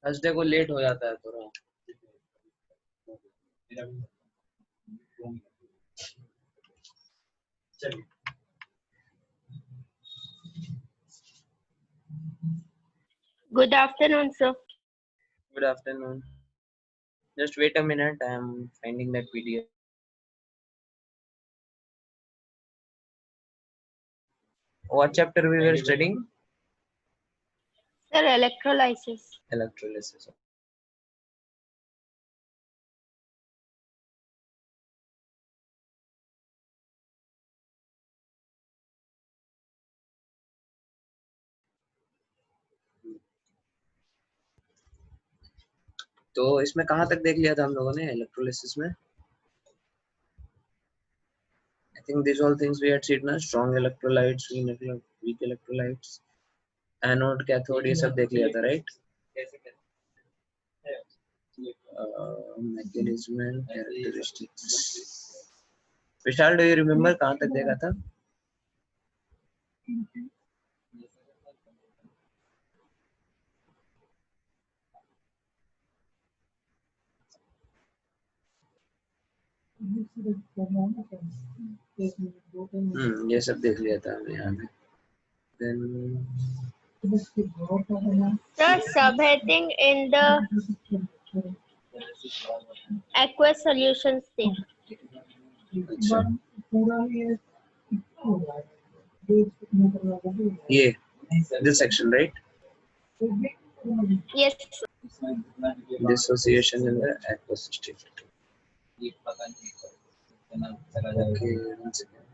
Thursday को late हो जाता है थोड़ा। Good afternoon, sir. Good afternoon. Just wait a minute. I am finding that PDF. What chapter we were studying? Sir, electrolysis. Electrolysis. तो इसमें कहाँ तक देख लिया था हम लोगों ने इलेक्ट्रोलिसिस में? I think these all things we had seen ना, strong electrolytes, weak electrolytes, anode, cathode, ये सब देख लिया था, right? Mechanism and characteristics. Vishal, do you remember कहाँ तक देखा था? ये सब देख लिया था हमने यहाँ पे। Then Sir, subheading in the aqueous solution state. अच्छा, ये this section, right? Yes. Dissociation in the aqueous state. Okay, one second.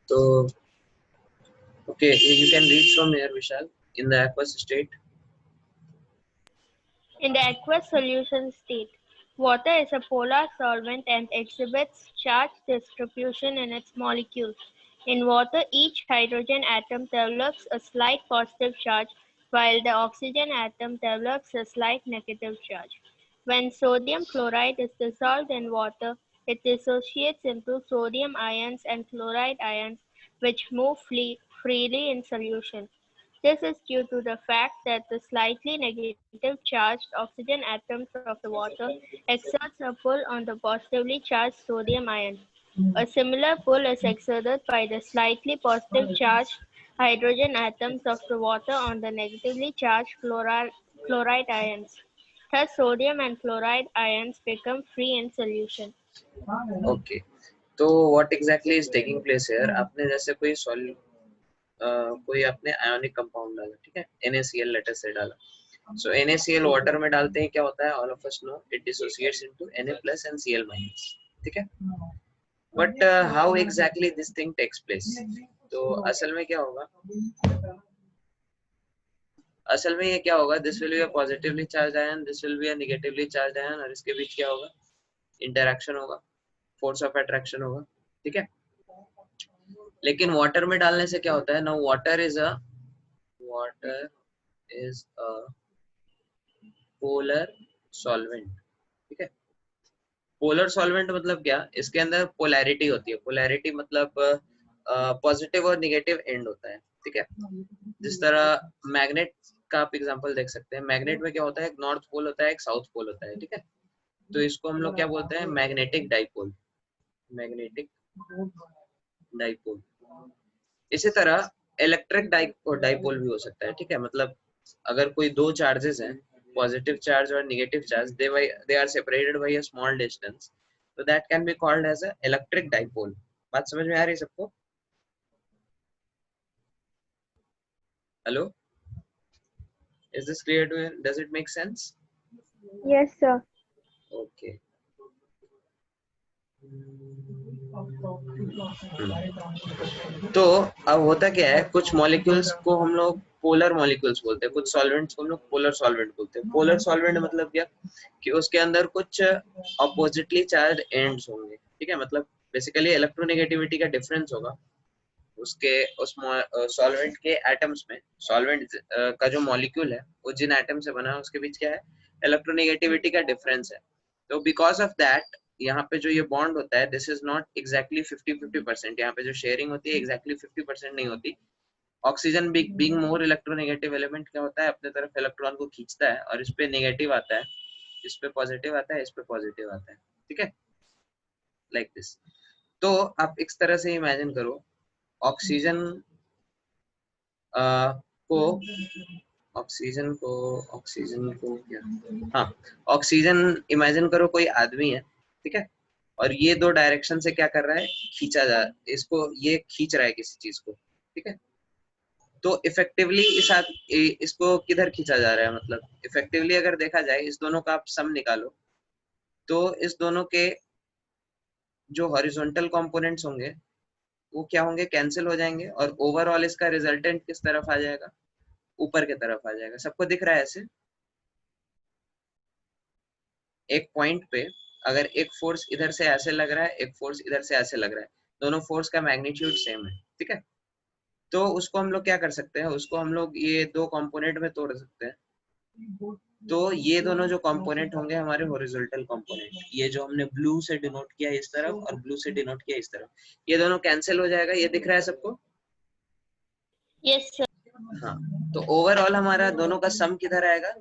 So, okay, you can read from here, Vishal. In the aqueous state. In the aqueous solution state, water is a polar solvent and exhibits charge distribution in its molecules. In water, each hydrogen atom develops a slight positive charge, while the oxygen atom develops a slight negative charge. When sodium chloride is dissolved in water, it dissociates into sodium ions and chloride ions, which move freely in solution. This is due to the fact that the slightly negative charged oxygen atoms of the water exerts a pull on the positively charged sodium ions. A similar pull is exerted by the slightly positive charged hydrogen atoms of the water on the negatively charged chloride ions. Thus, sodium and chloride ions become free in solution. Okay. तो what exactly is taking place here? आपने जैसे कोई आपने ionic compound डाला, ठीक है, NaCl letter से डाला. So NaCl वाटर में डालते हैं क्या होता है? All of us know it dissociates into Na plus and Cl minus, ठीक है. But how exactly this thing takes place? तो असल में क्या होगा? असल में ये क्या होगा? This will be a positively charged ion, this will be a negatively charged ion, और इसके बीच क्या होगा? इंटरैक्शन होगा, फोर्स ऑफ अट्रैक्शन होगा, ठीक है. लेकिन वाटर में डालने से क्या होता है ना? Water is a polar solvent, ठीक है. पोलर सॉल्वेंट मतलब क्या? इसके अंदर पोलैरिटी होती है. पोलैरिटी मतलब पॉजिटिव और नेगेटिव एंड होता है, ठीक है. जिस तरह मैग्नेट का आप एग्जांपल देख सकते हैं. मैग्नेट में क्या होता है? एक नॉर्थ पोल होता है, एक साउथ पोल होता है, ठीक है. तो इसको हम लोग क्या बोलते हैं? Magnetic dipole. Magnetic dipole. इसी तरह इलेक्ट्रिक डाइपोल भी हो सकता है, ठीक है. मतलब अगर कोई दो चार्जेस हैं, पॉजिटिव चार्ज और negative charge, they are separated by a small distance, तो that can be called as a electric dipole. बात समझ में आ रही है सबको? Hello, is this clear to you? Does it make sense? Yes, sir. Okay. तो अब होता क्या है, कुछ मॉलिक्यूल्स को हम लोग पोलर मॉलिक्यूल्स बोलते हैं, कुछ सॉल्वेंट्स को हम लोग पोलर सॉल्वेंट बोलते हैं. पोलर सॉल्वेंट मतलब क्या? कि उसके अंदर कुछ अपोजिटली चार्ज एंड्स होंगे, ठीक है. मतलब बेसिकली इलेक्ट्रोनेगेटिविटी का डिफरेंस होगा उसके उस सॉल्वेंट के एटम्स में. सॉल्वेंट का जो मॉलिक्यूल है वो जिन एटम से बना है उसके बीच क्या है? इलेक्ट्रोनेगेटिविटी का डिफरेंस है. तो बिकॉज ऑफ दैट यहाँ पे जो ये बॉन्ड होता है दिस इज नॉट एग्जैक्टली 50-50%, यहाँ पे जो शेयरिंग होती है एग्जैक्टली 50% नहीं होती। Oxygen being more electronegative element क्या होता है, अपने तरफ इलेक्ट्रॉन को खींचता है और इस पे नेगेटिव आता है, इस पे पॉजिटिव आता है, इस पे पॉजिटिव आता है, ठीक है, लाइक दिस। तो आप इस तरह से इमेजिन करो ऑक्सीजन को ऑक्सीजन को क्या, हाँ, ऑक्सीजन इमेजिन करो कोई आदमी है, ठीक है, और ये दो डायरेक्शन से क्या कर रहा है, खींचा जा, इसको ये खींच रहा है किसी चीज को, ठीक है। तो इफेक्टिवली इसको किधर खींचा जा रहा है, मतलब इफेक्टिवली अगर देखा जाए इस दोनों का आप सम निकालो तो इस दोनों के जो हॉरिजॉन्टल कंपोनेंट्स होंगे वो क्या होंगे, कैंसिल हो जाएंगे, और ओवरऑल इसका रिजल्टेंट किस तरफ आ जाएगा, ऊपर की तरफ आ जाएगा। सबको दिख रहा है ऐसे, एक पॉइंट पे अगर एक फोर्स इधर से ऐसे लग रहा है, एक फोर्स इधर से ऐसे लग रहा है, दोनों फोर्स का मैग्नीट्यूड सेम है, ठीक है। तो उसको हम लोग क्या कर सकते हैं, उसको हम लोग ये दो कंपोनेंट में तोड़ सकते हैं। तो ये दोनों जो कंपोनेंट होंगे हमारे हॉरिजॉन्टल कंपोनेंट, ये जो हमने ब्लू से डिनोट किया इस तरफ और ब्लू से डिनोट किया इस तरफ, ये दोनों कैंसिल हो जाएगा। ये दिख रहा है सबको? Yes, sir. हाँ, तो ओवरऑल हमारा दोनों का सम किधर आएगा,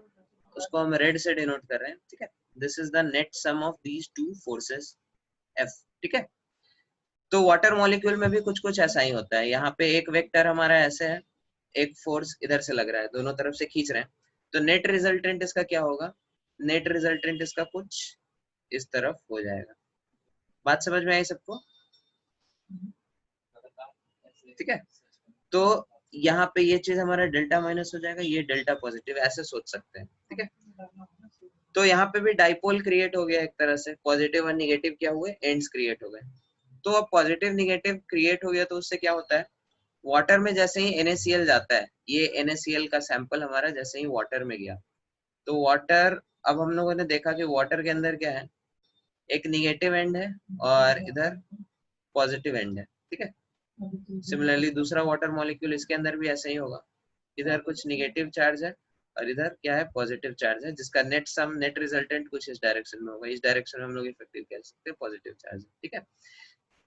उसको हम रेड से डिनोट कर रहे हैं, ठीक है। This is the net sum of these two forces F, ठीक है। तो वाटर मॉलिक्यूल में भी कुछ कुछ ऐसा ही होता है। यहाँ पे एक वेक्टर हमारा ऐसे है, एक फोर्स इधर से लग रहा है, दोनों तरफ से खींच रहे हैं, तो नेट रिजल्टेंट इसका क्या होगा, नेट रिजल्टेंट इसका कुछ इस तरफ हो जाएगा। बात समझ में आई सबको? ठीक है, तो यहाँ पे ये चीज हमारा डेल्टा माइनस हो जाएगा, ये डेल्टा पॉजिटिव, ऐसे सोच सकते हैं, ठीक है। तो यहाँ पे भी डाइपोल क्रिएट हो गया एक तरह से, पॉजिटिव और निगेटिव क्या हुए, एंड्स क्रिएट हो गए। तो अब पॉजिटिव निगेटिव क्रिएट हो गया तो उससे क्या होता है, वाटर में जैसे ही NaCl जाता है, ये NaCl का सैंपल हमारा जैसे ही वाटर में गया, तो वाटर, अब हम लोगों ने देखा कि वाटर के अंदर क्या है, एक निगेटिव एंड है और इधर पॉजिटिव एंड है, ठीक है। सिमिलरली दूसरा वाटर मॉलिक्यूल इसके अंदर भी ऐसा ही होगा, इधर कुछ निगेटिव चार्ज है और इधर क्या है, पॉजिटिव चार्ज है, जिसका नेट सम, नेट रिजल्टेंट कुछ इस डायरेक्शन में होगा। इस डायरेक्शन में हम लोग इफेक्टिव कह सकते हैं पॉजिटिव चार्ज, ठीक है।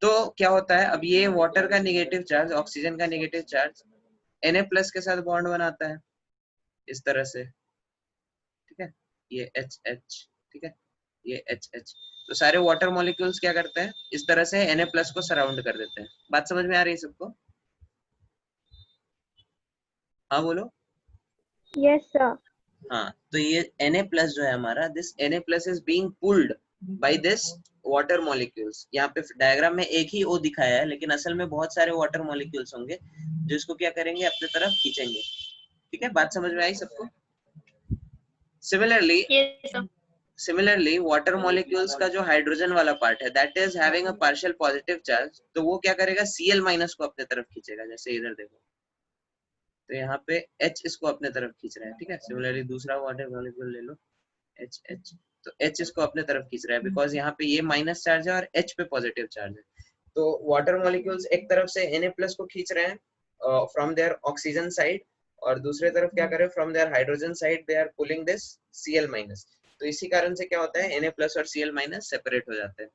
तो क्या होता है, अब ये वाटर का निगेटिव चार्ज, ऑक्सीजन का निगेटिव चार्ज Na+ के साथ बॉन्ड बनाता है इस तरह से, ठीक है, ये HH, ठीक है, ये HH। तो सारे वाटर मॉलिक्यूल्स क्या करते हैं, इस तरह से Na+ को सराउंड कर देते हैं। बात समझ में आ रही है सबको? हाँ बोलो। Yes, sir. हाँ, तो ये Na+ जो है हमारा, this Na+ is being pulled by this water molecules. यहाँ पे डायग्राम में एक ही O दिखाया है, लेकिन असल में बहुत सारे वाटर मॉलिक्यूल्स होंगे जो इसको क्या करेंगे, अपने तरफ खींचेंगे, ठीक है। बात समझ में आई सबको? Similarly Yes, sir. Water molecules का जो हाइड्रोजन वाला पार्ट है, that is having a partial positive charge, तो वो क्या करेगा, Cl- को अपने तरफ खींचेगा। जैसे इधर देखो, तो यहाँ पे H इसको अपने तरफ खींच रहा है, ठीक है। सिमिलरली दूसरा वाटर मॉलिक्यूल ले लो, H, तो H इसको अपने तरफ खींच रहा है, बिकॉज यहाँ पे ये माइनस चार्ज है और H पे पॉजिटिव चार्ज है। तो वाटर मॉलिक्यूल्स एक तरफ से Na+ को खींच रहे हैं फ्रॉम देयर ऑक्सीजन साइड, और दूसरे तरफ क्या कर रहे हैं, from there hydrogen side they are pulling this Cl-। तो इसी कारण से क्या होता है, Na+ और Cl- सेपरेट हो जाते हैं।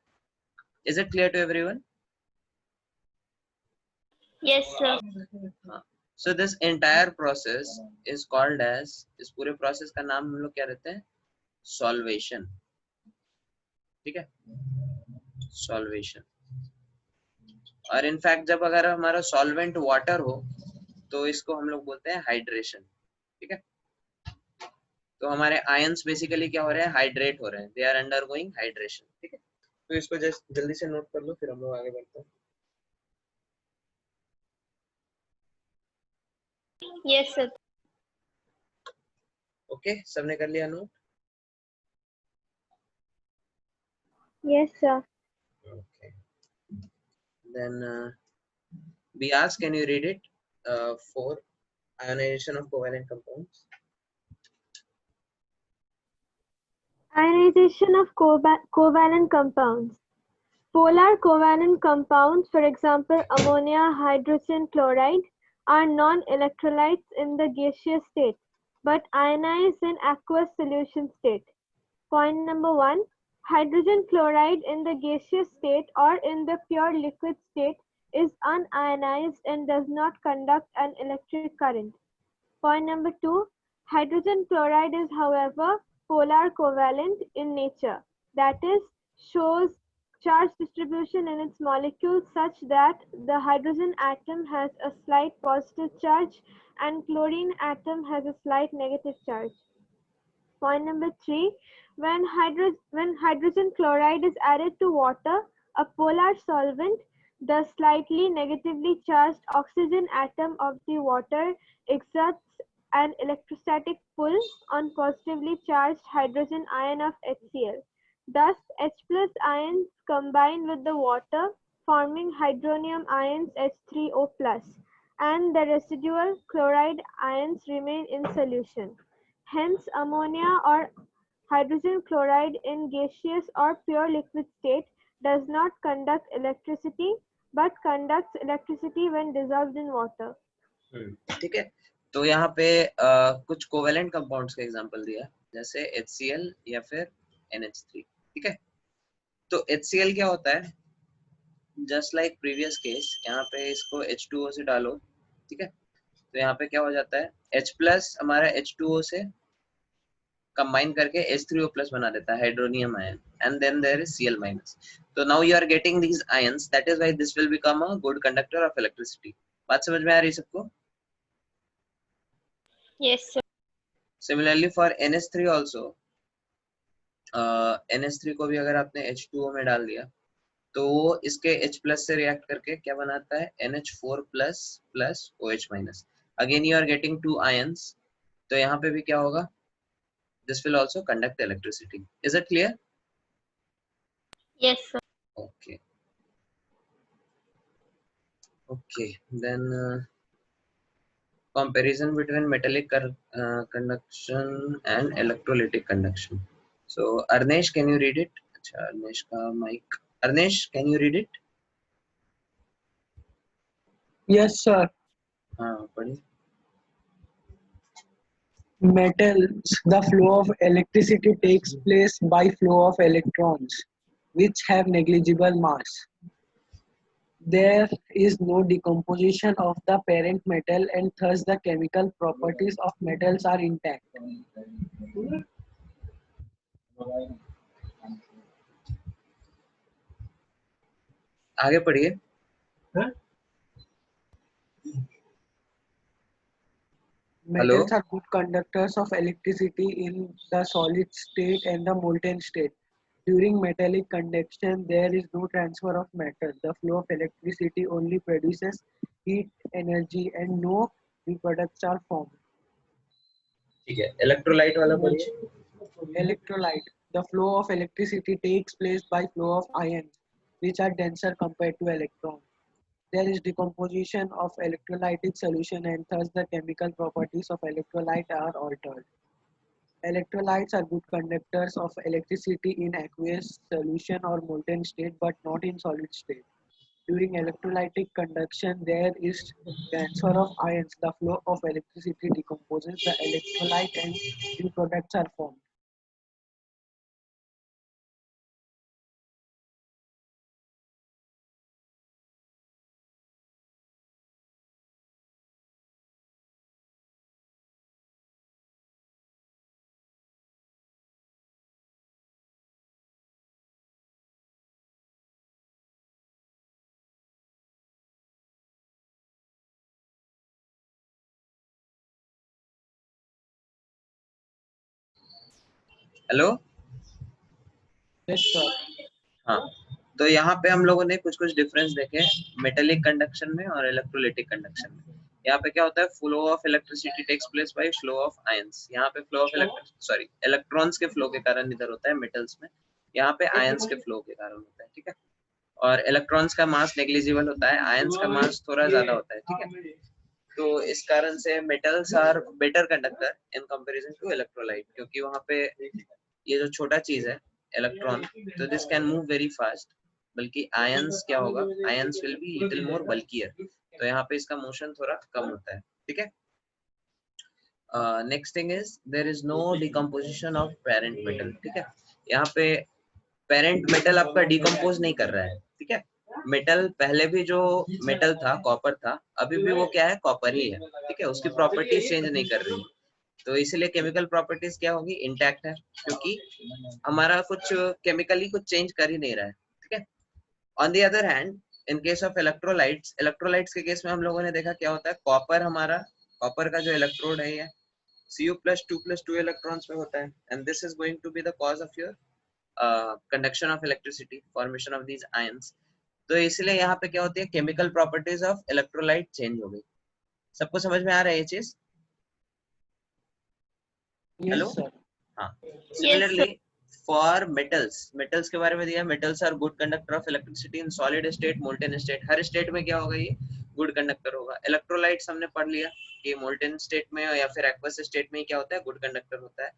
Is it clear to everyone? Yes, sir. So this entire process is called as, इस पूरे प्रोसेस का नाम हम लोग क्या रहते हैं, सॉल्वेशन, ठीक है, सॉल्वेशन। और इनफैक्ट जब अगर हमारा सॉल्वेंट वाटर हो तो इसको हम लोग बोलते हैं हाइड्रेशन, ठीक है। तो हमारे आयंस बेसिकली क्या हो रहे हैं, हाइड्रेट हो रहे हैं, दे आर अंडरगोइंग हाइड्रेशन, ठीक है। तो इसको जस्ट जल्दी से नोट कर लो, फिर हम लोग आगे बढ़ते हैं। Yes, sir. ओके, सबने कर लिया note? Yes, sir. Okay, then we ask, can you read it for ionization of covalent compounds? Ionization of covalent compounds. Polar covalent compounds, for example, ammonia, hydrogen chloride, are non-electrolytes in the gaseous state, but ionize in aqueous solution state. Point number 1. Hydrogen chloride in the gaseous state or in the pure liquid state is unionized and does not conduct an electric current. Point number 2. Hydrogen chloride is, however, polar covalent in nature. That is, shows charge distribution in its molecules such that the hydrogen atom has a slight positive charge and chlorine atom has a slight negative charge. Point number 3. When hydrogen chloride is added to water, a polar solvent, the slightly negatively charged oxygen atom of the water exerts an electrostatic pull on positively charged hydrogen ion of HCl. Thus, H plus ions combine with the water, forming hydronium ions H3O plus, and the residual chloride ions remain in solution. Hence, ammonia or hydrogen chloride in gaseous or pure liquid state does not conduct electricity but conducts electricity when dissolved in water. ठीक है, तो यहाँ पे कुछ covalent compounds का example दिया, जैसे HCl या फिर NH3. ठीक है, तो HCl क्या होता है, जस्ट लाइक प्रीवियस केस, यहाँ पे इसको H2O से डालो. ठीक है, तो यहाँ पे क्या हो जाता है, H प्लस हमारा H2O से कंबाइन करके H3O प्लस बना देता है, hydronium ion, and then there is Cl minus. तो now you are getting these ions, that is why this will become a good conductor of electricity. बात समझ में आ रही सबको? Yes, sir. Similarly for NH3 also, NH3 को भी अगर आपने H2O में डाल दिया तो वो इसके H प्लस से रिएक्ट करके क्या बनाता है, NH4 plus plus OH minus. Again you are getting two ions, तो यहाँ पे भी क्या होगा, this will also conduct electricity. Is it clear? Yes, sir. Okay. Okay, then comparison between metallic conduction and electrolytic conduction. So Arnesh, can you read it? अच्छा, Arnesh का mic. Arnesh, can you read it? Yes, sir. हाँ, पढ़िए. Metals, the flow of electricity takes place by flow of electrons, which have negligible mass. There is no decomposition of the parent metal, and thus the chemical properties of metals are intact. आगे पढ़िए. Metals are good conductors of electricity in the solid state and the molten state. During metallic conduction, there is no transfer of matter. The flow of electricity only produces heat, energy, and no reproducts are formed. ठीक है, electrolyte वाला पढ़िए. Electrolyte. The flow of electricity takes place by flow of ions, which are denser compared to electrons. There is decomposition of electrolytic solution, and thus the chemical properties of electrolyte are altered. Electrolytes are good conductors of electricity in aqueous solution or molten state, but not in solid state. During electrolytic conduction, there is transfer of ions. The flow of electricity decomposes the electrolyte and new products are formed. Hello. Yes, sir. हाँ, तो यहाँ पे हम लोगों ने कुछ कुछ difference देखे मेटेलिक कंडक्शन में और इलेक्ट्रोलाइटिक कंडक्शन में. यहाँ पे क्या होता है, flow of electricity takes place by flow of ions. यहाँ पे फ्लो ऑफ इलेक्ट्रॉन्स के फ्लो के कारण इधर होता है मेटल्स में, यहाँ पे आयंस के फ्लो के कारण होता है. ठीक है, और इलेक्ट्रॉन्स का मास नेग्लिजिबल होता है, आयंस का मास थोड़ा ज्यादा होता है. ठीक है, तो इस कारण से metals are better conductor in comparison to electrolyte, क्योंकि वहाँ पे ये जो छोटा चीज है इलेक्ट्रॉन, तो this can move very fast, बल्कि आयंस क्या होगा, ions will be little more bulkier, तो यहाँ पे इसका मोशन थोड़ा कम होता है. ठीक है, next thing is there is no decomposition of parent metal. ठीक है, यहाँ पे पेरेंट मेटल आपका डिकम्पोज नहीं कर रहा है, ठीक है। मेटल पहले भी जो मेटल था कॉपर था, अभी भी वो क्या है, कॉपर ही है, ठीक है, उसकी प्रॉपर्टीज चेंज नहीं कर रही, तो इसलिए केमिकल प्रॉपर्टीज क्या होगी, इंटैक्ट है, क्योंकि हमारा कुछ केमिकली कुछ चेंज कर ही नहीं रहा है, ठीक है। On the other hand in case of electrolytes, electrolytes के केस में हम लोगों ने देखा क्या होता है, कॉपर हमारा, कॉपर का जो इलेक्ट्रोड है ये Cu+2+2 इलेक्ट्रॉन्स में होता है, and this is going to be the cause of your conduction of electricity, formation of these ions. तो इसलिए यहाँ पे क्या होती है, chemical properties of electrolyte change हो गई। सबको समझ में आ रहा है ये चीज? Hello, Yes, sir. हाँ। Yes, similarly sir. For metals, metals के बारे में दिया, metals are good conductor of electricity in solid state, molten state, हर स्टेट में क्या होगा, ये गुड कंडक्टर होगा। इलेक्ट्रोलाइट्स हमने पढ़ लिया कि मोल्टेन स्टेट में या फिर एक्वस स्टेट में क्या होता है, गुड कंडक्टर होता है,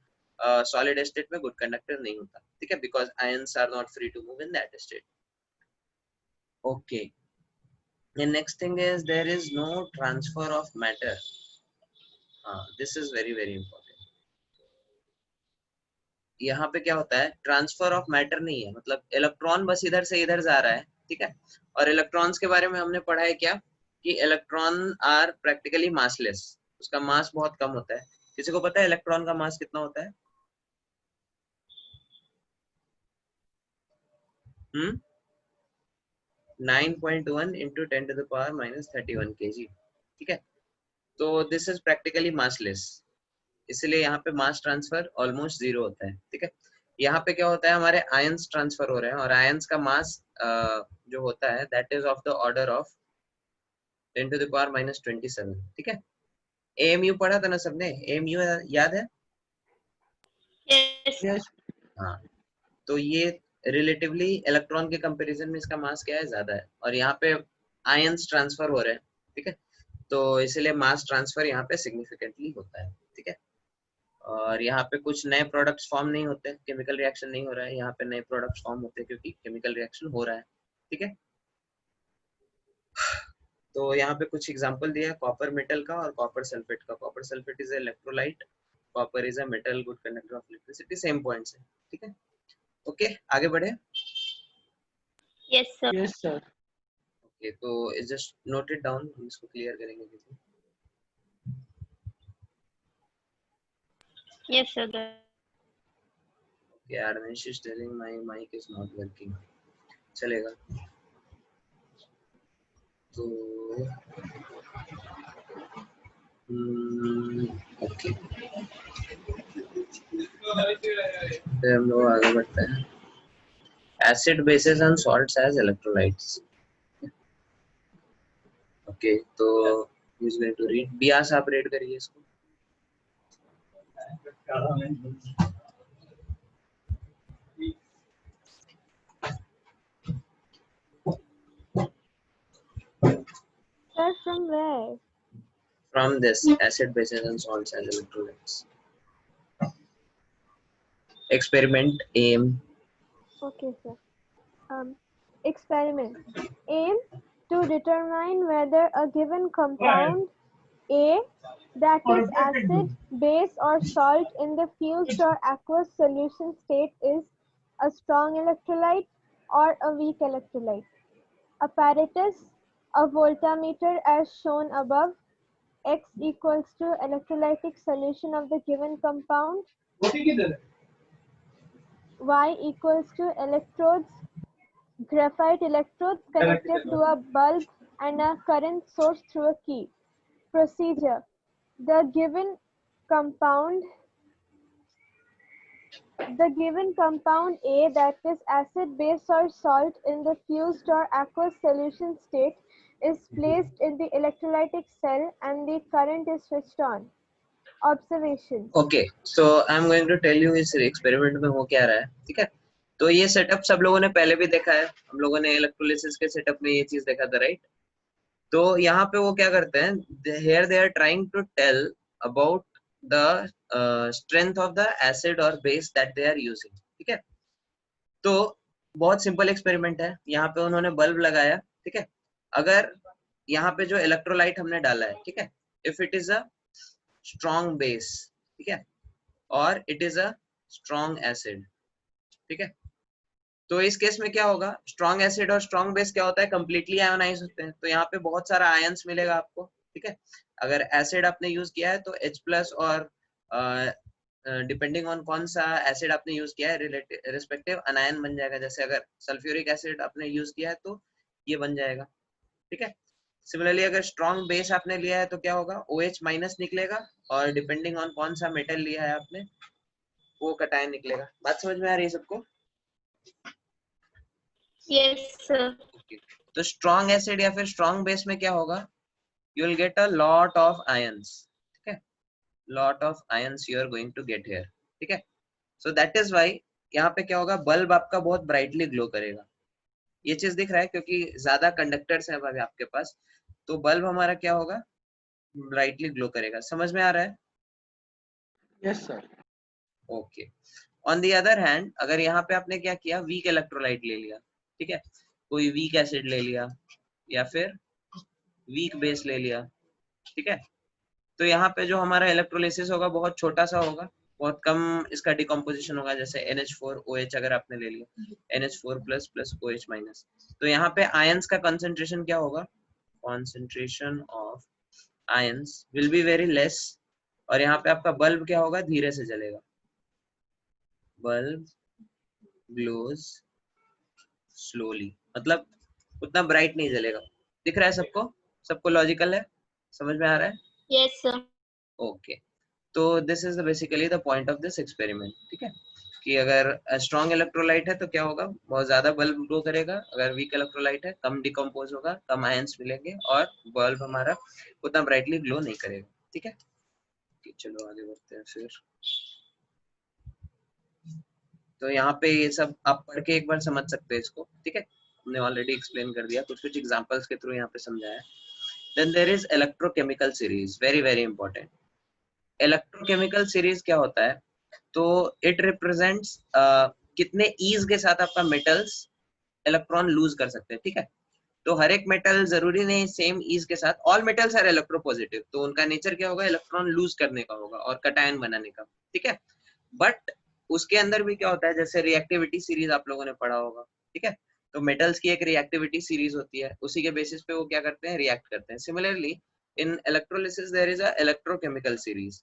सॉलिड स्टेट में गुड कंडक्टर नहीं होता, ठीक है, because ions are not free to move in that state. Okay, the next thing is there is no transfer of matter. This is very very important. यहाँ पे क्या होता है, ट्रांसफर ऑफ मैटर नहीं है, मतलब इलेक्ट्रॉन बस इधर से इधर जा रहा है, ठीक है। और इलेक्ट्रॉन्स के बारे में हमने पढ़ा है क्या, कि इलेक्ट्रॉन आर प्रैक्टिकली मासलेस, उसका मास बहुत कम होता है। किसी को पता है इलेक्ट्रॉन का मास कितना होता है? 9.1 into 10 to the power minus 31 kg, ठीक है। तो दिस इज प्रैक्टिकली मासलेस, इसलिए यहाँ पे मास ट्रांसफर ऑलमोस्ट जीरो होता है, ठीक है। यहाँ पे क्या होता है, हमारे आयंस ट्रांसफर हो रहे हैं, और आयंस का मास जो होता है that is of the order of 10 to the power minus 27, ठीक है। AMU पढ़ा था ना सबने, AMU याद है? Yes. Yes. हाँ, तो ये रिलेटिवली इलेक्ट्रॉन के कंपैरिजन में इसका मास क्या है, ज्यादा है, और यहाँ पे आयंस ट्रांसफर हो रहे हैं, ठीक है, तो इसलिए मास ट्रांसफर यहाँ पे सिग्निफिकेंटली होता है, ठीक है। और यहाँ पे कुछ नए प्रोडक्ट्स फॉर्म नहीं होते, केमिकल रिएक्शन नहीं हो रहा है, यहाँ पे नए प्रोडक्ट्स फॉर्म होते हैं क्योंकि केमिकल रिएक्शन हो रहा है, ठीक है। तो यहाँ पे कुछ एग्जांपल दिया है कॉपर मेटल का और कॉपर सल्फेट का। Copper sulphate is a electrolyte, copper is a metal good conductor of electricity, same points है, ठीक है। ओके, आगे बढ़े। Yes, sir. Yes, sir. Okay, तो जस्ट नोट इट डाउन, हम इसको क्लियर करेंगे किसी। Yes, sir. Okay, Arnish is telling my mic is not working. चलेगा तो ओके, फिर हम लोग आगे बढ़ते हैं। Acid bases and salts as electrolytes. Okay, तो who is going to read? Beas आप रीड करिए इसको। Sir, from where? From this acid bases and salts as electrolytes. Experiment aim. Okay, sir. Experiment. Aim to determine whether a given compound A, that is acid, base or salt in the fused or aqueous solution state, is a strong electrolyte or a weak electrolyte. Apparatus: a voltmeter as shown above. X equals to electrolytic solution of the given compound. Y equals to electrodes, graphite electrodes connected to a bulb and a current source through a key. Procedure: the given compound A, that is acid, base or salt in the fused or aqueous solution state, is placed in the electrolytic cell and the current is switched on. Observations. Okay, so I am going to tell you इस experiment में हो क्या रहा है, ठीक है। तो ये सेटअप सब लोगों ने पहले भी देखा है, हम लोगों ने इलेक्ट्रोलिसिस के सेटअप में ये चीज देखा था, राइट। तो यहाँ पे वो क्या करते हैं, here they are trying to tell about the strength of the acid or base that they are using, ठीक है। तो बहुत सिंपल एक्सपेरिमेंट है, यहाँ पे उन्होंने बल्ब लगाया, ठीक है। अगर यहाँ पे जो इलेक्ट्रोलाइट हमने डाला है, ठीक है, if it is a strong base, ठीक है, और it is a strong acid, ठीक है, तो इस केस में क्या होगा, स्ट्रॉन्ग एसिड और स्ट्रॉन्ग बेस क्या होता है, कंप्लीटली आयोनाइज होते हैं, तो यहाँ पे बहुत सारा आयंस मिलेगा आपको, ठीक है। अगर एसिड आपने यूज किया है तो H+ और डिपेंडिंग ऑन कौन सा एसिड आपने यूज किया है रिस्पेक्टिव अनायन बन जाएगा। जैसे अगर सल्फ्यूरिक एसिड आपने यूज किया है तो ये बन जाएगा, ठीक है। सिमिलरली अगर स्ट्रॉन्ग बेस आपने लिया है तो क्या होगा, OH- निकलेगा, और डिपेंडिंग ऑन कौन सा मेटल लिया है आपने वो कटायन निकलेगा। बात समझ में आ रही है सबको? Yes, sir. Okay. तो स्ट्रॉन्ग एसिड या फिर स्ट्रॉन्ग बेस में क्या होगा, you will get a lot of ions, ठीक है, lot of ions you are going to get here, ठीक है। सो दैट इज व्हाई यहाँ पे क्या होगा, बल्ब आपका बहुत ब्राइटली ग्लो करेगा। ये चीज दिख रहा है क्योंकि ज्यादा कंडक्टर्स हैं अभी आपके पास, तो बल्ब हमारा क्या होगा, ब्राइटली ग्लो करेगा। समझ में आ रहा है? Yes, sir. Okay. On the other hand अगर यहाँ पे आपने क्या किया, वीक इलेक्ट्रोलाइट ले लिया, ठीक है, कोई वीक एसिड ले लिया या फिर वीक बेस ले लिया, ठीक है, तो यहाँ पे जो हमारा इलेक्ट्रोलिसिस होगा बहुत छोटा सा होगा, बहुत कम इसका डिकम्पोजिशन होगा। जैसे NH4OH अगर आपने ले लिया, NH4+ OH-, तो यहाँ पे आयंस का कंसंट्रेशन क्या होगा, concentration of ions will be very less, और यहाँ पे आपका बल्ब क्या होगा, धीरे से जलेगा, बल्ब ग्लोज स्लोली, मतलब उतना ब्राइट नहीं जलेगा। दिख रहा है सबको? सबको लॉजिकल है, समझ में आ रहा है? Yes, sir. ओके। तो this is basically the point of this experiment, ठीक है, कि अगर स्ट्रॉन्ग इलेक्ट्रोलाइट है तो क्या होगा, बहुत ज्यादा बल्ब ग्लो करेगा, अगर वीक इलेक्ट्रोलाइट है कम डिकम्पोज होगा, कम आयंस मिलेंगे और बल्ब हमारा उतना ब्राइटली ग्लो नहीं करेगा, ठीक है। चलो आगे बढ़ते हैं फिर। तो यहाँ पे ये सब आप पढ़ के एक बार समझ सकते हैं इसको, ठीक है, हमने ऑलरेडी एक्सप्लेन कर दिया, कुछ कुछ एग्जांपल्स के थ्रू यहाँ पे समझाया। Then there is electrochemical series, very very important. Electrochemical series क्या होता है, तो इट रिप्रेजेंट्स कितने ईज के साथ आपका मेटल्स इलेक्ट्रॉन लूज कर सकते हैं, ठीक है। तो हर एक मेटल जरूरी नहीं सेम ईज के साथ, ऑल मेटल्स आर इलेक्ट्रोपॉजिटिव, तो उनका नेचर क्या होगा, इलेक्ट्रॉन लूज करने का होगा और कटायन बनाने का, ठीक है। बट उसके अंदर भी क्या होता है, जैसे रिएक्टिविटी सीरीज आप लोगों ने पढ़ा होगा, ठीक है, तो मेटल्स की एक रिएक्टिविटी सीरीज होती है, उसी के बेसिस पे वो क्या करते हैं, रिएक्ट करते हैं। Similarly in electrolysis there is a electrochemical series,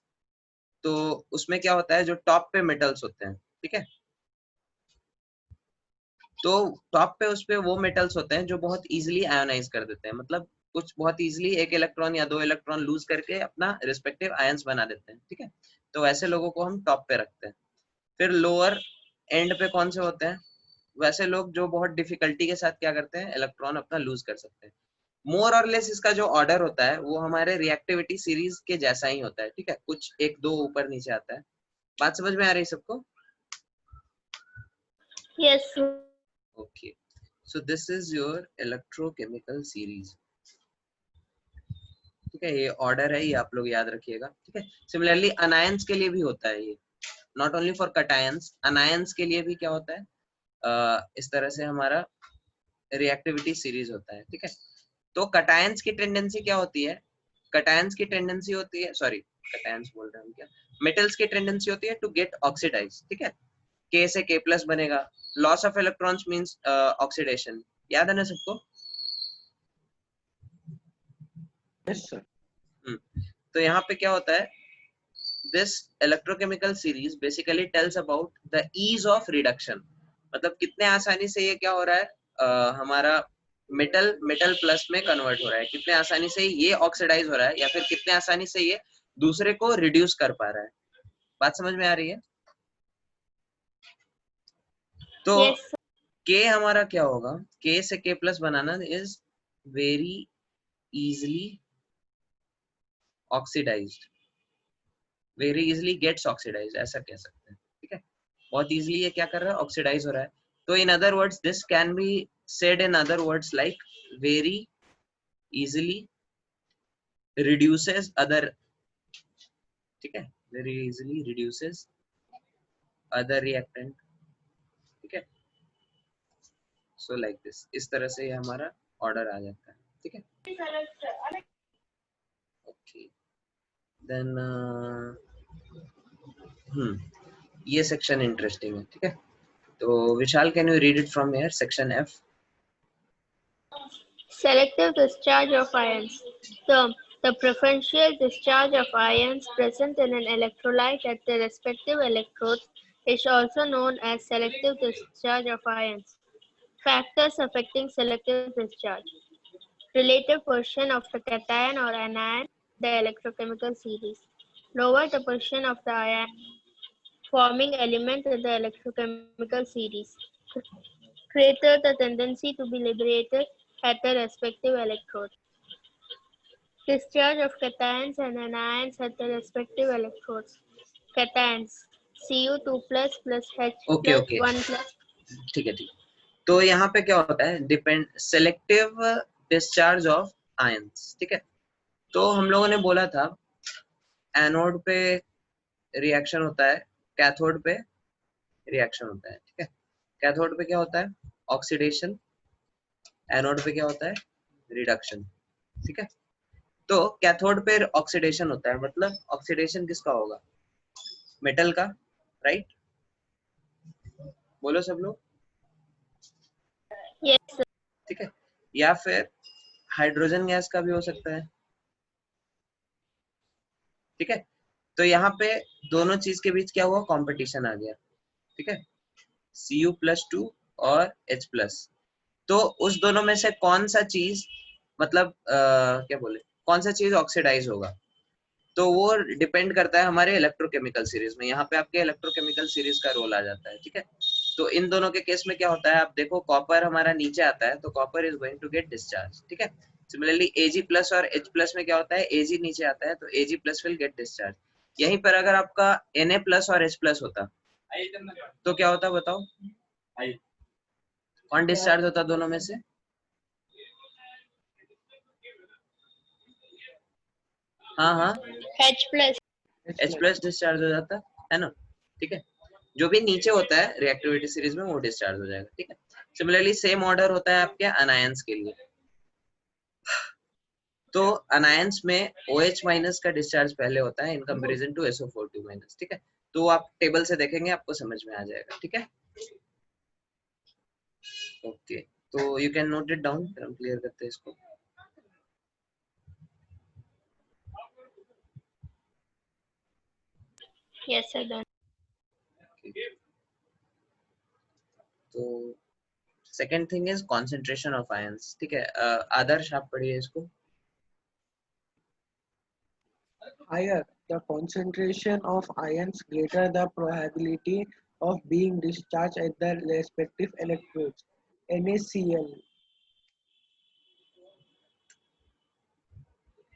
तो उसमें क्या होता है, जो टॉप पे मेटल्स होते हैं, ठीक है, तो टॉप पे उस पे वो मेटल्स होते हैं जो बहुत इजीली आयोनाइज कर देते हैं, मतलब कुछ बहुत इजीली एक इलेक्ट्रॉन या दो इलेक्ट्रॉन लूज करके अपना रिस्पेक्टिव आयंस बना देते हैं, ठीक है, तो वैसे लोगों को हम टॉप पे रखते हैं। फिर लोअर एंड पे कौन से होते हैं, वैसे लोग जो बहुत डिफिकल्टी के साथ क्या करते हैं, इलेक्ट्रॉन अपना लूज कर सकते हैं। मोर और लेस इसका जो ऑर्डर होता है वो हमारे रिएक्टिविटी सीरीज के जैसा ही होता है, ठीक है, कुछ एक दो ऊपर नीचे आता है। बात समझ में आ रही है सबको? Yes, sir. Okay, so this is your electrochemical series, ठीक है, ये ऑर्डर है, ये आप लोग याद रखिएगा, ठीक है। सिमिलरली अनायंस के लिए भी होता है ये, not only for cations, anions के लिए भी क्या होता है, इस तरह से हमारा रिएक्टिविटी सीरीज होता है, ठीक है। तो कटायंस की टेंडेंसी क्या होती है, कटायंस की टेंडेंसी होती है, सॉरी कटायंस बोल रहे हैं हम, क्या मेटल्स की टेंडेंसी होती है टू गेट ऑक्सीडाइज, ठीक है, K से K+ बनेगा, loss of electrons means oxidation, याद है ना सबको? Yes, sir. तो यहाँ पे क्या होता है, this electrochemical series basically tells about the ease of reduction, मतलब कितने आसानी से ये क्या हो रहा है, हमारा मेटल मेटल प्लस में कन्वर्ट हो रहा है, कितने आसानी से ये ऑक्सीडाइज हो रहा है, या फिर कितने आसानी से ये दूसरे को रिड्यूस कर पा रहा है। बात समझ में आ रही है? तो Yes, sir. K हमारा क्या होगा, K से K+ बनाना is very easily oxidized, very easily gets oxidize, ऐसा कह सकते हैं, ठीक है, बहुत इजिली ये क्या कर रहा है, ऑक्सीडाइज हो रहा है। तो in other words this can be said in other words like very easily reduces other, ठीक है, very easily reduces other reactant, ठीक है। सो लाइक दिस, इस तरह से ये हमारा ऑर्डर आ जाता है, ठीक है। ओके, देन ये सेक्शन इंटरेस्टिंग है, ठीक है। तो विशाल, can you read it from here, section F? Selective discharge of ions. The preferential discharge of ions present in an electrolyte at the respective electrodes is also known as selective discharge of ions. Factors affecting selective discharge. Relative position of the cation or anion in the electrochemical series. Lower the position of the ion forming element in the electrochemical series. Greater the tendency to be liberated at the respective electrode. Discharge of cations and anions at the respective electrodes. Cations Cu2 plus H Okay, plus okay. 1 plus. ठीक है, ठीक है। तो यहाँ पे क्या होता है, depend selective discharge of ions. ठीक है, तो हम लोगों ने बोला था एनोड पे रिएक्शन होता है, कैथोड पे रिएक्शन होता है। ठीक है, कैथोड पे क्या होता है, ऑक्सीडेशन, एनोड पे क्या होता है, रिडक्शन। ठीक है, तो कैथोड पे ऑक्सीडेशन होता है, मतलब ऑक्सीडेशन किसका होगा, मेटल का, राइट? बोलो सब लोग। Yes, sir. ठीक है, या फिर हाइड्रोजन गैस का भी हो सकता है। ठीक है, तो यहाँ पे दोनों चीज के बीच क्या हुआ, कंपटीशन आ गया। ठीक है, Cu+2 और H+, तो उस दोनों में से कौन सा चीज, मतलब क्या बोले, कौन सा चीज ऑक्सीडाइज होगा, तो वो डिपेंड करता है हमारे इलेक्ट्रोकेमिकल सीरीज में। यहाँ पे आपके इलेक्ट्रोकेमिकल सीरीज का रोल आ जाता है। ठीक है, तो इन दोनों के केस में क्या होता है, आप देखो कॉपर हमारा नीचे आता है, तो copper is going to get discharge. ठीक है, सिमिलरली Ag+ और H+ में क्या होता है, Ag नीचे आता है, तो Ag+ विल गेट डिस्चार्ज। यहीं पर अगर आपका Na+ और H+ होता तो क्या होता, बताओ कौन डिस्चार्ज होता दोनों में से? हाँ हाँ, H plus. H+ डिस्चार्ज हो जाता है ना। ठीक है, जो भी नीचे होता है रिएक्टिविटी सीरीज में वो डिस्चार्ज हो जाएगा। ठीक है, सिमिलरली सेम ऑर्डर होता है आपके अनायंस के लिए। तो अनायंस में OH- का डिस्चार्ज पहले होता है इन कंपैरिजन टू SO4(2-). ठीक है, तो आप टेबल से देखेंगे आपको समझ में आ जाएगा। ठीक है, ओके, तो you can note it down, फिर हम क्लियर करते हैं इसको। Yes, sir. Done. तो second thing is concentration of ions. ठीक है, आदर्श आप पढ़िए इसको। Higher the concentration of ions, greater the probability of being discharged at the respective electrodes. NaCl.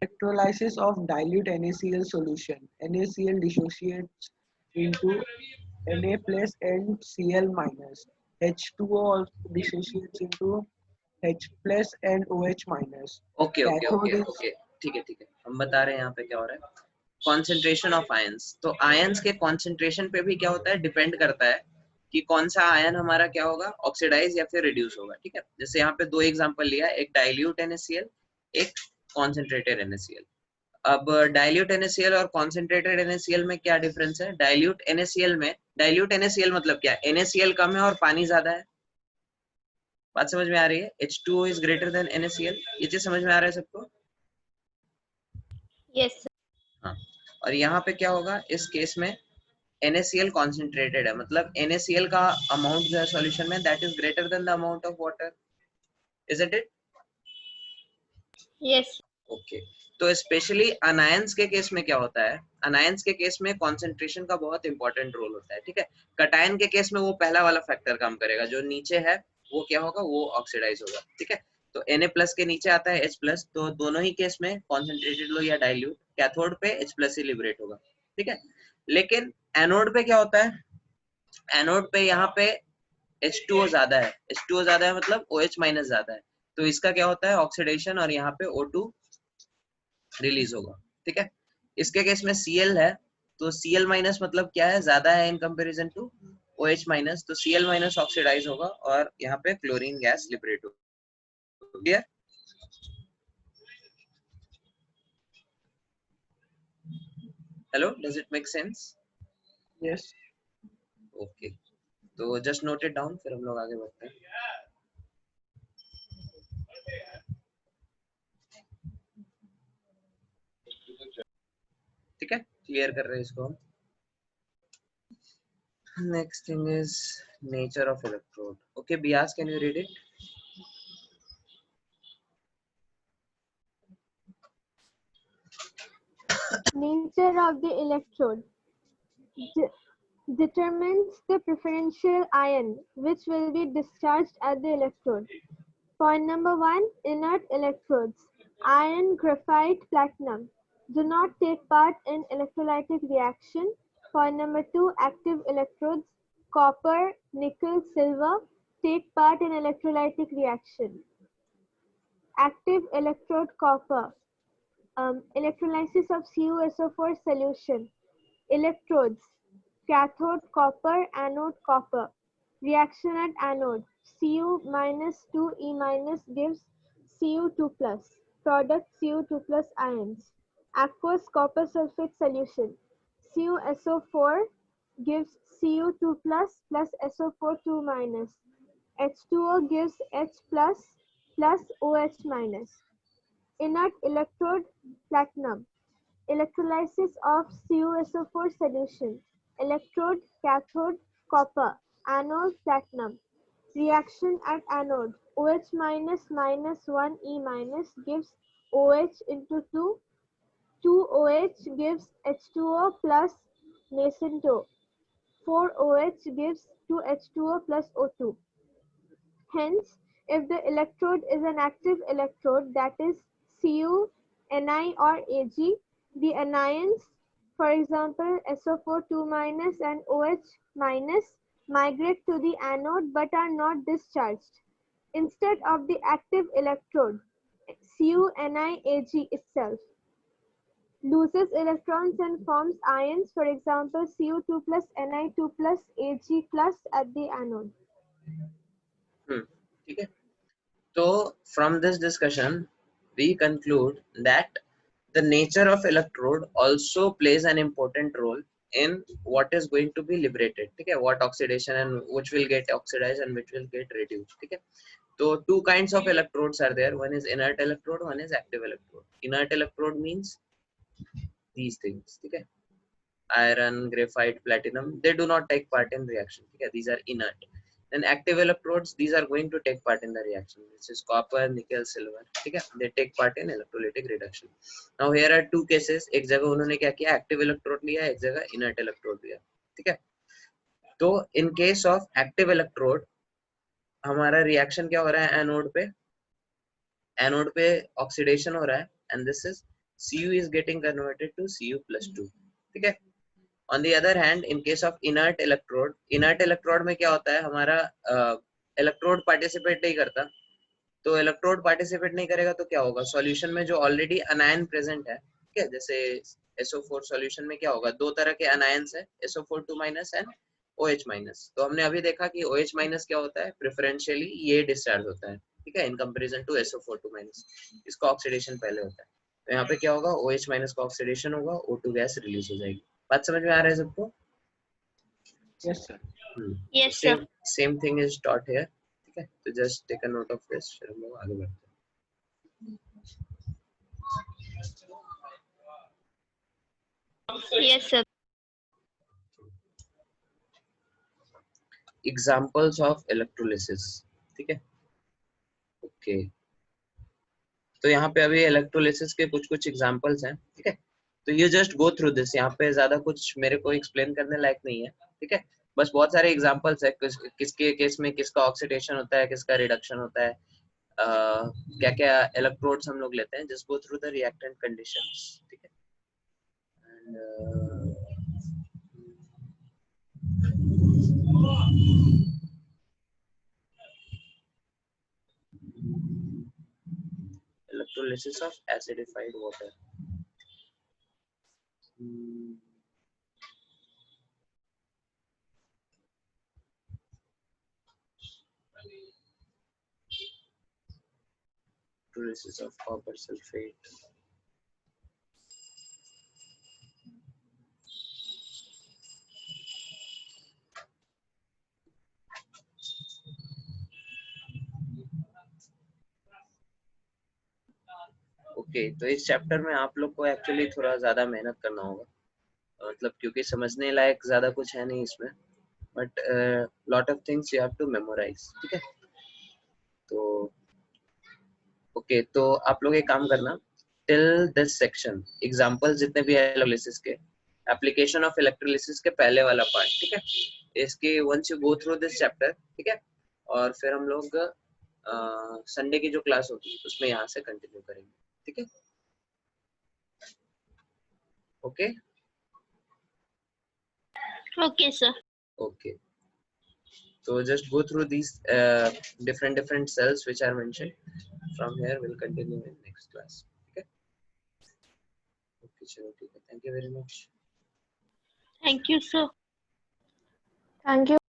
Electrolysis of dilute NaCl solution. NaCl dissociates into Na plus and Cl minus. H2O also dissociates into H plus and OH minus. Okay okay Cathode okay is okay, ठीक है ठीक है, हम बता रहे हैं यहाँ पे क्या हो रहा है। कॉन्सेंट्रेशन ऑफ आयंस, तो आयंस के कॉन्सेंट्रेशन पे भी क्या होता है, डिपेंड करता है कि कौन सा आयन हमारा क्या होगा, ऑक्सीडाइज या फिर रिड्यूस होगा। ठीक है, जैसे यहाँ पे दो एग्जांपल लिया, एक डाइल्यूट NaCl, एक कॉन्सेंट्रेटेड NaCl। अब डाइल्यूट NaCl और कॉन्सेंट्रेटेड NaCl में क्या डिफरेंस है, डाइल्यूट NaCl मतलब क्या, NaCl कम है और पानी ज्यादा है। बात समझ में आ रही है, H2O is greater than NaCl, ये चीज समझ में आ रहा है सबको? Yes, sir. हाँ, और यहाँ पे क्या होगा इस केस में, NaCl कॉन्सेंट्रेटेड है, मतलब NaCl का अमाउंट जो है सॉल्यूशन में, that is greater than the amount of water, isn't it? Yes. Okay, तो स्पेशली अनायंस के केस में क्या होता है, अनायंस के केस में कॉन्सेंट्रेशन का बहुत इंपॉर्टेंट रोल होता है। ठीक है, कटायन के केस में वो पहला वाला फैक्टर काम करेगा, जो नीचे है वो क्या होगा, वो ऑक्सीडाइज होगा। ठीक है, तो Na+ के नीचे आता है H+, तो दोनों ही केस में कॉन्सेंट्रेटेड लो या डाइल्यूट, कैथोड पे H+ ही लिबरेट होगा। ठीक है, लेकिन एनोड पे क्या होता है, एनोड पे यहाँ पे H2O ज्यादा है, H2O ज्यादा है मतलब OH- ज्यादा है, तो इसका क्या होता है, ऑक्सीडेशन, और यहाँ पे O2 रिलीज होगा। ठीक है, इसके केस में Cl है, तो Cl- मतलब क्या है, ज्यादा है इन कंपैरिजन टू OH-, तो Cl- ऑक्सीडाइज होगा और यहाँ पे क्लोरीन गैस लिबरेट होगा। Hello, does it make sense? yes. Okay, तो जस्ट नोट इट डाउन, फिर हम लोग आगे बढ़ते हैं। ठीक है, क्लियर कर रहे हैं इसको हम। Next thing is nature of electrode. Okay Beas, can you read it? Nature of the electrode determines the preferential ion which will be discharged at the electrode. Point number 1, inert electrodes. Iron, graphite, platinum do not take part in electrolytic reaction. Point number 2, active electrodes. Copper, nickel, silver take part in electrolytic reaction. Active electrode copper. Electrolysis of CuSO4 solution. Electrodes. Cathode copper, anode copper. Reaction at anode. Cu minus 2E minus gives Cu2 plus. Product Cu2 plus ions. Aqueous copper sulfate solution. CuSO4 gives Cu2 plus SO4 2 minus. H2O gives H plus OH minus. Inert electrode platinum. Electrolysis of CuSO4 solution. Electrode, cathode, copper. Anode, platinum. Reaction at anode. OH minus minus 1E minus gives OH into 2. 2OH gives H2O plus Nascent-O. 4OH gives 2H2O plus O2. Hence, if the electrode is an active electrode, that is Cu, Ni or Ag, the anions, for example SO4 2 minus and OH minus, migrate to the anode but are not discharged. Instead of the active electrode, Cu, Ni, Ag itself loses electrons and forms ions, for example Cu2 plus Ni2 plus Ag plus at the anode. ठीक है, तो from this discussion we conclude that the nature of electrode also plays an important role in what is going to be liberated. ठीक है, what oxidation and which will get oxidized and which will get reduced. ठीक है, so two kinds of electrodes are there. One is inert electrode, one is active electrode. Inert electrode means these things. ठीक है, iron, graphite, platinum, they do not take part in reaction. Okay, these are inert. And active electrodes, these are going to take part in the reaction, which is copper, nickel, silver. Okay, they take part in electrolytic reduction. Now here are two cases. एक जगह उन्होंने क्या किया, active electrode लिया, एक जगह inert electrode लिया. ठीक है, तो in case of active electrode हमारा reaction क्या हो रहा है, एनोड पे ऑक्सीडेशन हो रहा है, and this is Cu is getting converted to Cu plus 2. ठीक है, on the other hand in case of inert electrode में क्या होता है, हमारा इलेक्ट्रोड पार्टिसिपेट नहीं करता. तो इलेक्ट्रोड पार्टिसिपेट नहीं करेगा तो क्या होगा, सॉल्यूशन में जो ऑलरेडी अनायन प्रेजेंट है, ठीक है, जैसे SO4 सॉल्यूशन में क्या होगा, दो तरह के अनायंस है, SO4 2 minus and OH minus. तो हमने अभी देखा कि OH माइनस क्या होता है, प्रेफरेंशियली ये डिस्चार्ज होता है. ठीक है, in comparison to SO4 2 minus, इसका ऑक्सीडेशन पहले होता है. तो यहाँ पे क्या होगा, OH माइनस का ऑक्सीडेशन होगा, O2 गैस रिलीज हो जाएगी. बात समझ में आ रहा है सबको? Yes, sir. Yes, sir. Same thing is taught here. ठीक है, तो just take a note of this, फिर हम लोग आगे बढ़ते हैं. Yes, sir. Examples of electrolysis. ठीक है, ओके, तो यहाँ पे अभी इलेक्ट्रोलिसिस के कुछ एग्जांपल्स हैं. ठीक है, तो ये जस्ट गो थ्रू दिस. यहाँ पे ज्यादा कुछ मेरे को एक्सप्लेन करने लायक नहीं है. ठीक है, बस बहुत सारे एग्जांपल्स है, किसके केस में किसका ऑक्सीडेशन होता है, किसका रिडक्शन होता है, क्या क्या इलेक्ट्रोड्स हम लोग लेते हैं. Just go through the reactant conditions. ठीक है, electrolysis of acidified water. Electrolysis of copper sulfate. Okay तो इस चैप्टर में आप लोग को एक्चुअली थोड़ा ज्यादा मेहनत करना होगा, मतलब क्योंकि समझने लायक ज्यादा कुछ है नहीं इसमें, but lot of things you have to memorise, ठीक है। तो ओके तो आप लोग एक काम करना, टिल दिस सेक्शन एग्जांपल जितने भी है इलेक्ट्रोलिसिस के, एप्लीकेशन ऑफ इलेक्ट्रोलिसिस के पहले वाला पार्ट, ठीक है, इसके once you go through this chapter, ठीक है, और फिर हम लोग संडे की जो क्लास होगी उसमें यहाँ से कंटिन्यू करेंगे, ठीक है। Okay Okay, sir. Okay so just go through these different cells which are mentioned. From here we'll continue in next class, okay. Okay chalo, theek hai. Thank you very much. Thank you, sir. Thank you.